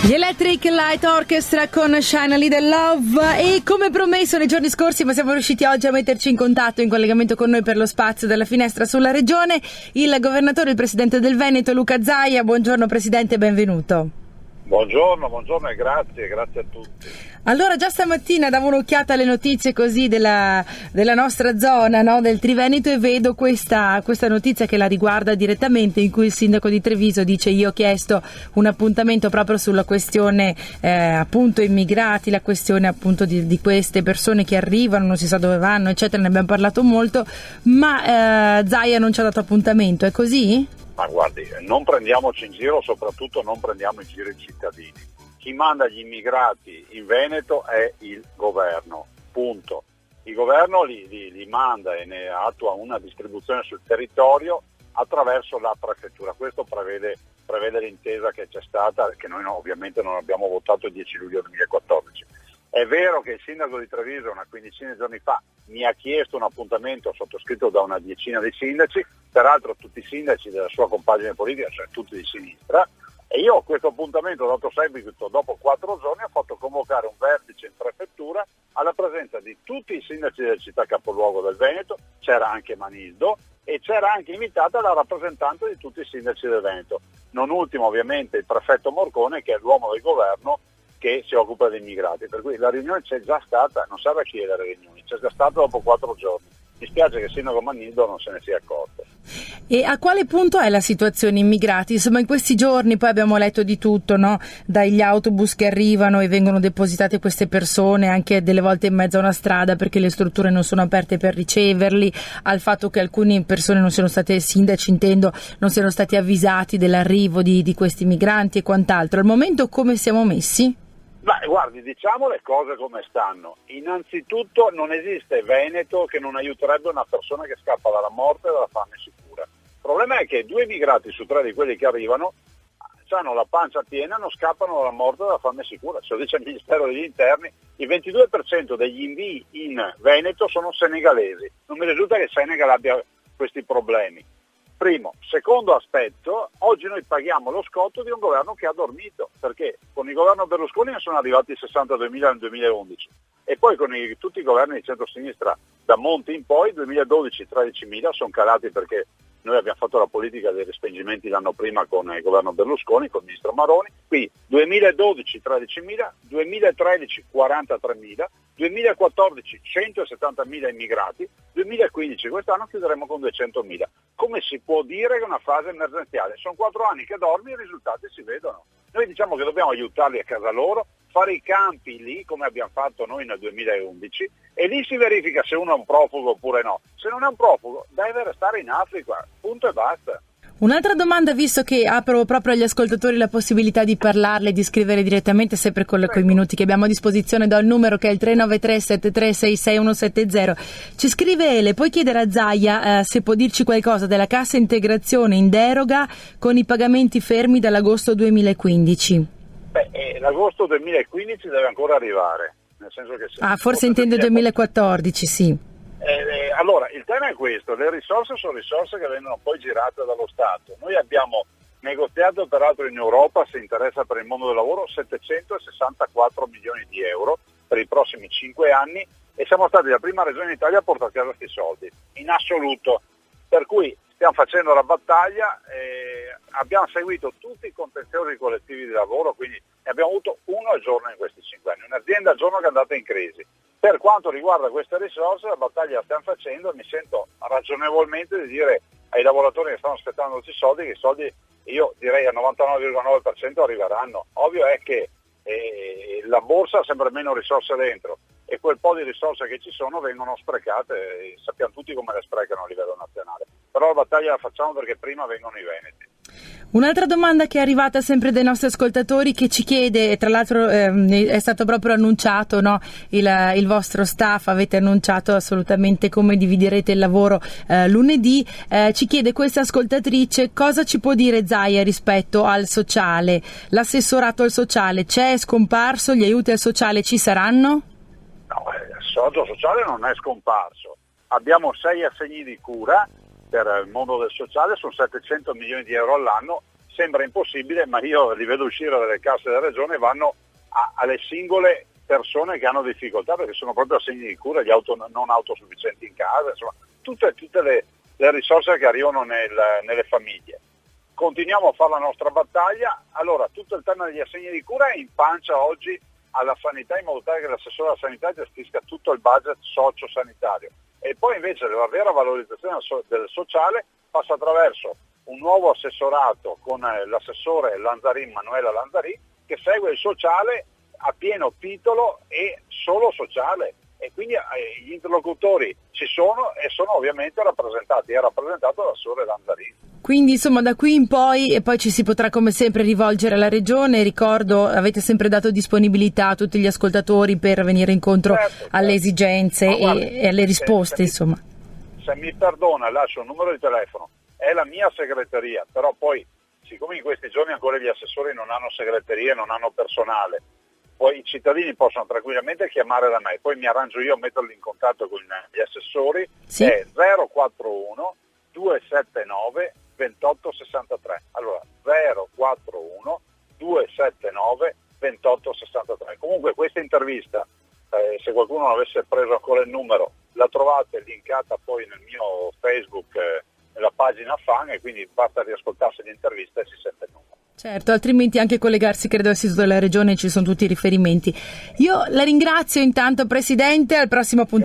Gli Electric Light Orchestra con Shine a Little Love, e come promesso nei giorni scorsi, ma siamo riusciti oggi a metterci in contatto, in collegamento con noi per lo spazio della finestra sulla regione, il governatore, il presidente del Veneto, Luca Zaia. Buongiorno presidente, benvenuto. Buongiorno e grazie a tutti. Allora, già stamattina davo un'occhiata alle notizie così della nostra zona, no? Del Triveneto, e vedo questa notizia che la riguarda direttamente, in cui il sindaco di Treviso dice: io ho chiesto un appuntamento proprio sulla questione appunto immigrati, la questione appunto di queste persone che arrivano, non si sa dove vanno, eccetera, ne abbiamo parlato molto, ma Zaia non ci ha dato appuntamento, è così? Ma guardi, non prendiamoci in giro, soprattutto non prendiamo in giro i cittadini. Chi manda gli immigrati in Veneto è il governo, punto. Il governo li manda e ne attua una distribuzione sul territorio attraverso la prefettura. Questo prevede l'intesa che c'è stata, che noi ovviamente non abbiamo votato il 10 luglio 2014. È vero che il sindaco di Treviso una quindicina di giorni fa mi ha chiesto un appuntamento sottoscritto da una decina di sindaci, peraltro tutti i sindaci della sua compagine politica, cioè tutti di sinistra, e io a questo appuntamento ho dato seguito dopo 4 giorni, ho fatto convocare un vertice in prefettura alla presenza di tutti i sindaci della città capoluogo del Veneto, c'era anche Manildo e c'era anche invitata la rappresentante di tutti i sindaci del Veneto, non ultimo ovviamente il prefetto Morcone, che è l'uomo del governo che si occupa degli immigrati, per cui la riunione c'è già stata, non serve a chiedere riunioni, c'è già stata dopo 4 giorni. Mi spiace che il sindaco Manildo non se ne sia accorto. E a quale punto è la situazione immigrati? Insomma, in questi giorni poi abbiamo letto di tutto, no? Dagli autobus che arrivano e vengono depositate queste persone, anche delle volte in mezzo a una strada perché le strutture non sono aperte per riceverli, al fatto che alcune persone non siano state, sindaci intendo, non siano stati avvisati dell'arrivo di questi migranti e quant'altro. Al momento come siamo messi? Beh, guardi, diciamo le cose come stanno. Innanzitutto non esiste Veneto che non aiuterebbe una persona che scappa dalla morte e dalla fame sicura. Il problema è che 2 immigrati su 3 di quelli che arrivano hanno la pancia piena, non scappano dalla morte e dalla fame sicura. Ce lo dice il Ministero degli Interni. Il 22% degli invii in Veneto sono senegalesi. Non mi risulta che il Senegal abbia questi problemi. Primo. Secondo aspetto, oggi noi paghiamo lo scotto di un governo che ha dormito, perché con il governo Berlusconi ne sono arrivati 62.000 nel 2011 e poi con tutti i governi di centrosinistra da Monti in poi, 2012 13.000, sono calati perché noi abbiamo fatto la politica dei respingimenti l'anno prima con il governo Berlusconi, con il ministro Maroni, qui 2012 13.000, 2013 43.000, 2014 170.000 immigrati, 2015 quest'anno chiuderemo con 200.000. Come si può dire che è una fase emergenziale? Sono 4 anni che dormi e i risultati si vedono. Noi diciamo che dobbiamo aiutarli a casa loro, fare i campi lì come abbiamo fatto noi nel 2011 e lì si verifica se uno è un profugo oppure no. Se non è un profugo deve restare in Africa, punto e basta. Un'altra domanda, visto che apro proprio agli ascoltatori la possibilità di parlarle, di scrivere direttamente, sempre con i minuti che abbiamo a disposizione, do il numero che è il 393 73 170. Ci scrive Ele, puoi chiedere a Zaia se può dirci qualcosa della cassa integrazione in deroga con i pagamenti fermi dall'agosto 2015? L'agosto 2015 deve ancora arrivare, nel senso che forse intende 2014, sì. Allora, il tema è questo, le risorse sono risorse che vengono poi girate dallo Stato. Noi abbiamo negoziato peraltro in Europa, se interessa per il mondo del lavoro, 764 milioni di euro per i prossimi 5 anni e siamo stati la prima regione in Italia a portare a casa questi soldi, in assoluto. Per cui stiamo facendo la battaglia, abbiamo seguito tutti i contenziosi collettivi di lavoro, quindi ne abbiamo avuto uno al giorno in questi 5 anni, un'azienda al giorno che è andata in crisi. Per quanto riguarda queste risorse, la battaglia la stiamo facendo e mi sento ragionevolmente di dire ai lavoratori che stanno aspettando questi soldi che i soldi, io direi al 99,9% arriveranno. Ovvio è che la borsa ha sempre meno risorse dentro e quel po' di risorse che ci sono vengono sprecate e sappiamo tutti come le sprecano a livello nazionale. Però la battaglia la facciamo perché prima vengono i veneti. Un'altra domanda che è arrivata sempre dai nostri ascoltatori, che ci chiede, tra l'altro è stato proprio annunciato, no? Il vostro staff, avete annunciato assolutamente come dividerete il lavoro lunedì, ci chiede questa ascoltatrice cosa ci può dire Zaia rispetto al sociale, l'assessorato al sociale c'è, è scomparso, gli aiuti al sociale ci saranno? No, l'assessorato sociale non è scomparso, abbiamo 6 assegni di cura per il mondo del sociale, sono 700 milioni di euro all'anno, sembra impossibile, ma io li vedo uscire dalle casse della regione e vanno alle singole persone che hanno difficoltà, perché sono proprio assegni di cura, gli non autosufficienti in casa, insomma, tutte le risorse che arrivano nelle famiglie. Continuiamo a fare la nostra battaglia. Allora, tutto il tema degli assegni di cura è in pancia oggi alla sanità, in modo tale che l'assessore alla sanità gestisca tutto il budget socio-sanitario. E poi invece la vera valorizzazione del sociale passa attraverso un nuovo assessorato con l'assessore Manuela Lanzarin, che segue il sociale a pieno titolo e solo sociale. E quindi gli interlocutori ci sono e sono ovviamente rappresentati, è rappresentato l'assessore Lanzarin. Quindi insomma da qui in poi e poi ci si potrà come sempre rivolgere alla regione. Ricordo, avete sempre dato disponibilità a tutti gli ascoltatori per venire incontro alle esigenze e alle risposte, insomma. Se mi perdona, lascio un numero di telefono, è la mia segreteria, però poi siccome in questi giorni ancora gli assessori non hanno segreterie, non hanno personale, poi i cittadini possono tranquillamente chiamare da me, poi mi arrangio io a metterli in contatto con gli assessori, sì. È 041 279 2863. Allora 041 279 2863. Comunque questa intervista, se qualcuno non avesse preso ancora il numero, la trovate linkata poi nel mio Facebook, nella pagina fan, e quindi basta riascoltarsi l'intervista e si sente il numero. Certo, altrimenti anche collegarsi credo al sito della regione, ci sono tutti i riferimenti. Io la ringrazio intanto, Presidente, al prossimo appuntamento.